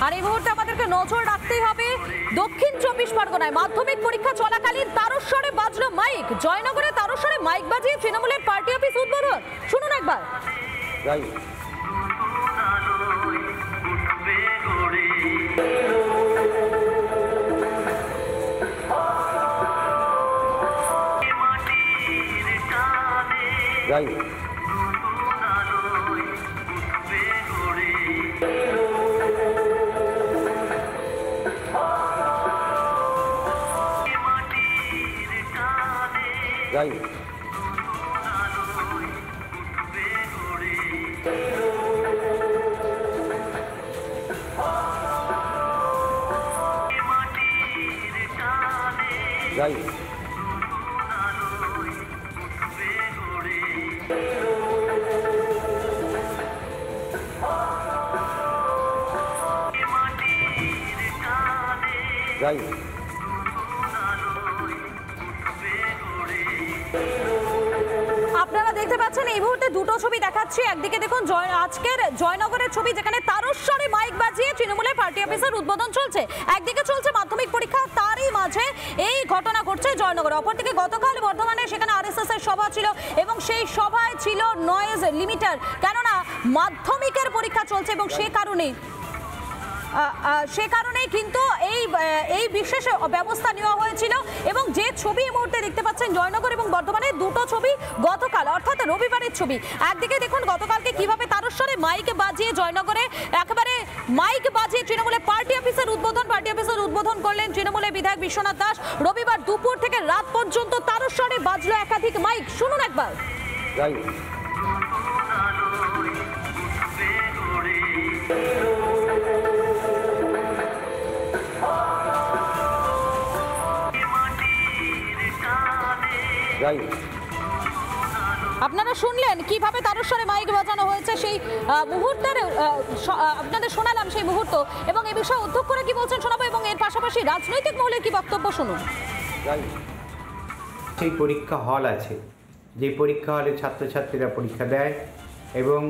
আর এই মুহূর্তে আমাদেরকে নজর রাখতেই হবে দক্ষিণ 24 পরগনায় মাধ্যমিক পরীক্ষা চলাকালীন তারস্বরে বাজলো মাইক। জয়নগরে তারস্বরে মাইক বাজিয়ে তৃণমূলের পার্টি অফিস উদ্বোধন। শুনুন একবার। আপনারা দেখতে পাচ্ছেন এই মুহূর্তে দুটো ছবি দেখাচ্ছি। একদিকে দেখুন আজকের জয়নগরের ছবি, যেখানে তারস্বরে মাইক বাজিয়ে তৃণমূলের পার্টি অফিসের উদ্বোধন চলছে। একদিকে চলছে মাধ্যমিক পরীক্ষা, তারই মাঝে এই ঘটনা ঘটছে জয়নগরে। অপরদিকে গতকাল বর্ধমানে সেখানে আরএসএস এর সভা ছিল এবং সেই সভায় ছিল নয়েজ লিমিটার, কেননা মাধ্যমিকের পরীক্ষা চলছে এবং সে কারণেই কিন্তু এই বিশেষ ব্যবস্থা নেওয়া হয়েছিল। এবং যে ছবি এই মুহূর্তে দেখতে পাচ্ছেন জয়নগর এবং বর্ধমানে, দুটো ছবি গতকাল অর্থাৎ রবিবারের ছবি। একদিকে দেখুন গতকালকে কিভাবে তারস্বরে মাইক বাজিয়ে জয়নগরে একেবারে মাইক বাজিয়ে তৃণমূলের পার্টি অফিসের উদ্বোধন করলেন তৃণমূলের বিধায়ক বিশ্বনাথ দাস। রবিবার দুপুর থেকে রাত পর্যন্ত তারস্বরে বাজলো একাধিক মাইক। শুনুন একবার। আপনারা শুনলেন কিভাবে তারস্বরে মাইক বাজানো হয়েছে, সেই মুহূর্তের আপনাদের শোনালাম সেই মুহূর্ত। এবং এই বিষয়ে অধ্যক্ষরা কি বলছেন শোনাবো, এবং এর পাশাপাশি রাজনৈতিক মহলের কি বক্তব্য শুনুন। সেই পরীক্ষা হল আছে, যে পরীক্ষা হলে ছাত্রছাত্রীরা পরীক্ষা দেয় এবং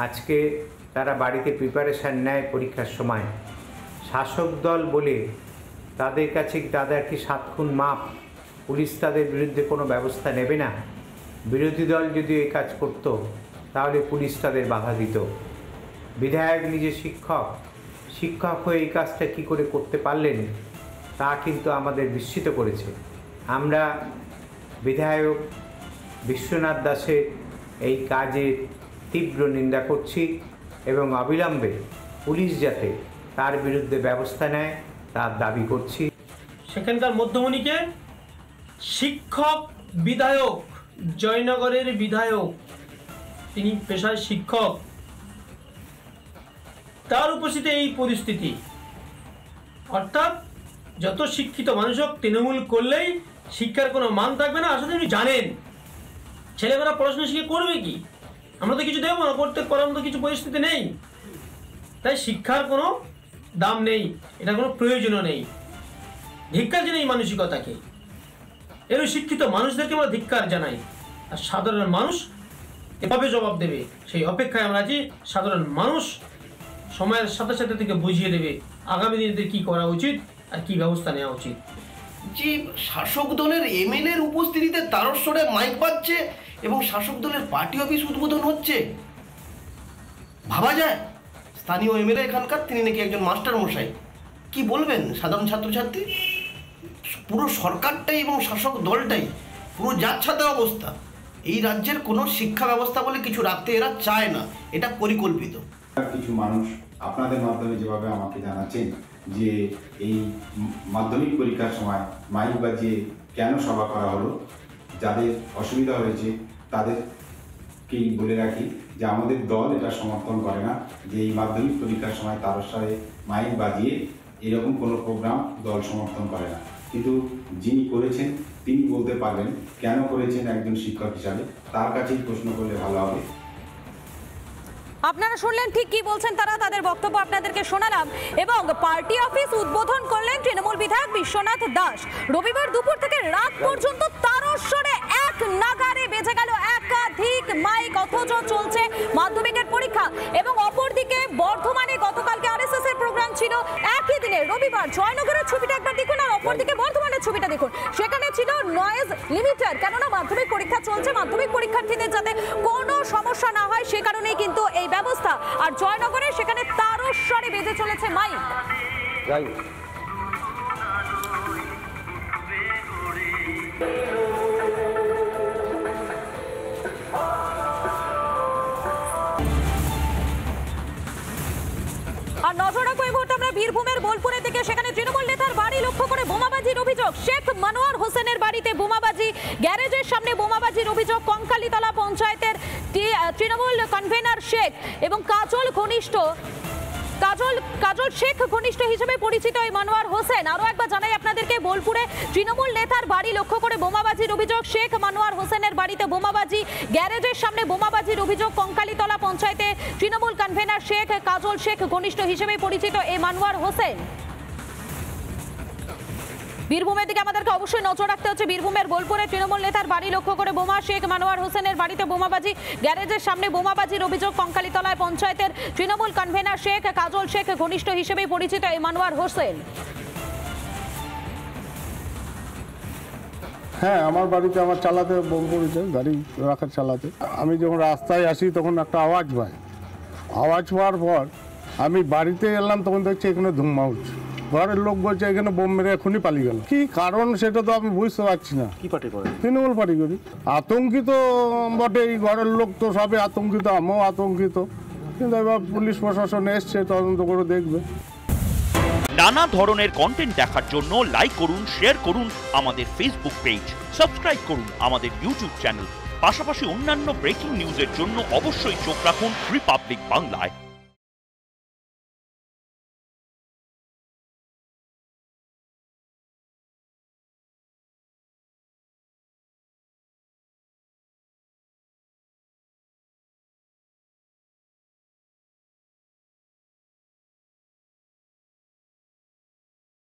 আজকে তারা বাড়িতে প্রিপারেশান নেয় পরীক্ষার সময়। শাসক দল বলে তাদের কাছে তাদের কি 7 খুন মাপ, পুলিশ তাদের বিরুদ্ধে কোনো ব্যবস্থা নেবে না। বিরোধী দল যদি এই কাজ করত তাহলে পুলিশ তাদের বাধা দিত। বিধায়ক নিজে শিক্ষক হয়ে এই কাজটা কী করে করতে পারলেন তা কিন্তু আমাদের বিস্মিত করেছে। আমরা বিধায়ক বিশ্বনাথ দাসের এই কাজের তীব্র নিন্দা করছি এবং অবিলম্বে পুলিশ যাতে তার বিরুদ্ধে ব্যবস্থা নেয় তার দাবি করছি। সেখানকার মধ্যমণিকে শিক্ষক বিধায়ক, জয়নগরের বিধায়ক, তিনি পেশায় শিক্ষক, তার উপস্থিতি এই পরিস্থিতি। অর্থাৎ যত শিক্ষিত মানুষ হোক, তৃণমূল করলেই শিক্ষার কোনো মান থাকবে না। আসলে আপনি জানেন ছেলেমেয়েরা পড়াশোনা শিখে করবে কি? আমরা তো কিছু দেবো না, করতে করার মতো কিছু পরিস্থিতি নেই। তাই শিক্ষার কোনো দাম নেই, এটা কোনো প্রয়োজনও নেই। ধিক্কার জানাই মানসিকতাকে, এরও শিক্ষিত মানুষদেরকে আমরা ধিক্কার জানাই। আর সাধারণ মানুষ এভাবে জবাব দেবে সেই অপেক্ষায় আমরা আছি। সাধারণ মানুষ সময়ের সাথে সাথে থেকে বুঝিয়ে দেবে আগামী দিনে কি করা উচিত আর কি ব্যবস্থা নেওয়া উচিত। যে শাসক দলের এমএলএর উপস্থিতিতে তারস্বরে মাইক বাজছে এবং শাসক দলের পার্টি অফিস উদ্বোধন হচ্ছে, ভাবা যায়? স্থানীয় এমএলএ এখানকার, তিনি নাকি একজন মাস্টার মশাই। কি বলবেন সাধারণ ছাত্রছাত্রী? পুরো সরকারটাই এবং শাসক দলটাই পুরো যাচ্ছাতা অবস্থা। এই রাজ্যের কোনো শিক্ষা ব্যবস্থা বলে কিছু রাখতে এরা চায় না, এটা পরিকল্পিত। কিছু মানুষ আপনাদের মাধ্যমে যেভাবে আমাকে জানাচ্ছেন যে এই মাধ্যমিক পরীক্ষার সময় মাইক বাজিয়ে কেন সভা করা হলো, যাদের অসুবিধা হয়েছে তাদেরকেই বলে রাখি যে আমাদের দল এটা সমর্থন করে না যে এই মাধ্যমিক পরীক্ষার সময় তারস্বরে মাইক বাজিয়ে এরকম কোনো প্রোগ্রাম দল সমর্থন করে না। কিন্তু যিনি করেছেন তিনি বলতে পারবেন কেন করেছেন একজন শিক্ষক হিসাবে, তার কাছেই প্রশ্ন করলে ভালো হবে। আপনারা শুনলেন ঠিক কি বলছেন তারা, তাদের বক্তব্য আপনাদেরকে শোনালাম। এবং পার্টি অফিস উদ্বোধন করলেন তৃণমূল বিধায়ক বিশ্বনাথ দাস। রবিবার দুপুর থেকে রাত পর্যন্ত তারস্বরে এক নাগারে বেজে গেল একাধিক মাইক, অথচ চলছে মাধ্যমিকের পরীক্ষা। এবং অপরদিকে বর্ধমানে গতকালকে আরএসএস এর প্রোগ্রাম ছিল দিনে রবিবার জয়নগরের ছবিটা একবার দেখুন আর অপরদিকে বর্ধমানের ছবিটা দেখুন। সেখানে ছিল নয়েজ লিমিটার, কেননা মাধ্যমিক পরীক্ষা চলছে, মাধ্যমিক পরীক্ষার্থীদের যাতে কোনো সমস্যা না হয় সে কারণেই কিন্তু এই ব্যবস্থা। আর জয়নগরে সেখানে তারস্বরে বেজে চলেছে মাইক। আর নজর রাখবো এই মুহূর্তে আমরা বীরভূমের বোলপুরে থেকে, সেখানে তৃণমূল নেতার বাড়ি লক্ষ্য করে বোমাবাজির অভিযোগ। শেখ মনোয়ার হোসেনের বাড়িতে বোমাবাজি, গ্যারেজের সামনে বোমাবাজির অভিযোগ। কঙ্কালীতলা পঞ্চায়েতের তৃণমূল কনভেনার শেখ এবং কাজল শেখ ঘনিষ্ঠ হিসেবে পরিচিত এই মনোয়ার হোসেন। আরো একবার জানাই আপনাদেরকে, বোলপুরে তৃণমূল নেতার বাড়ি লক্ষ্য করে বোমাবাজির অভিযোগ। শেখ মনোয়ার হোসেনের বাড়িতে বোমাবাজি, গ্যারেজের সামনে বোমাবাজির অভিযোগ। কঙ্কালীতলা পঞ্চায়েতে তৃণমূল কনভেনার শেখ কাজল শেখ ঘনিষ্ঠ হিসেবে পরিচিত এই মনোয়ার হোসেন। বীরভূমের দিকে আমাদেরকে অবশ্যই নজর রাখতে হচ্ছে। বীরভূমের বোলপুরে তৃণমূল নেতার বাড়ি লক্ষ্য করে বোমা, শেখ মনোয়ার হোসেনের বাড়িতে বোমাবাজি, গ্যারেজের সামনে বোমাবাজির অভিযোগ। কঙ্কালীতলায় পঞ্চায়েতের তৃণমূল কনভেনার শেখ কাজল শেখ ঘনিষ্ঠ হিসেবেই পরিচিত এই মনোয়ার হোসেন। হ্যাঁ, আমার বাড়িতে আমার চালাতে বোম পড়েছে, গাড়ি রাখার চালাতে। আমি যখন রাস্তায় আসি তখন একটা আওয়াজ পাই, আওয়াজ পাওয়ার পর আমি বাড়িতে এলাম, তখন দেখছি এখানে ধুমা হচ্ছে। ঘরের লোক বলছে এখানে বোম মেরে এখনই পালিয়ে গেল। কি কারণ সেটা তো আমি বুঝতে পারছি না। কি পার্টি করে? তৃণমূল পার্টি করি। আতঙ্কিত বটে, এই ঘরের লোক তো সবে আতঙ্কিত, আমিও আতঙ্কিত, কিন্তু এবার পুলিশ প্রশাসন এসছে, তদন্ত করে দেখবে। নানা ধরনের কন্টেন্ট দেখার জন্য লাইক করুন, শেয়ার করুন আমাদের ফেসবুক পেজ, সাবস্ক্রাইব করুন আমাদের ইউটিউব চ্যানেল। পাশাপাশি অন্যান্য ব্রেকিং নিউজের জন্য অবশ্যই চোখ রাখুন রিপাবলিক বাংলায়।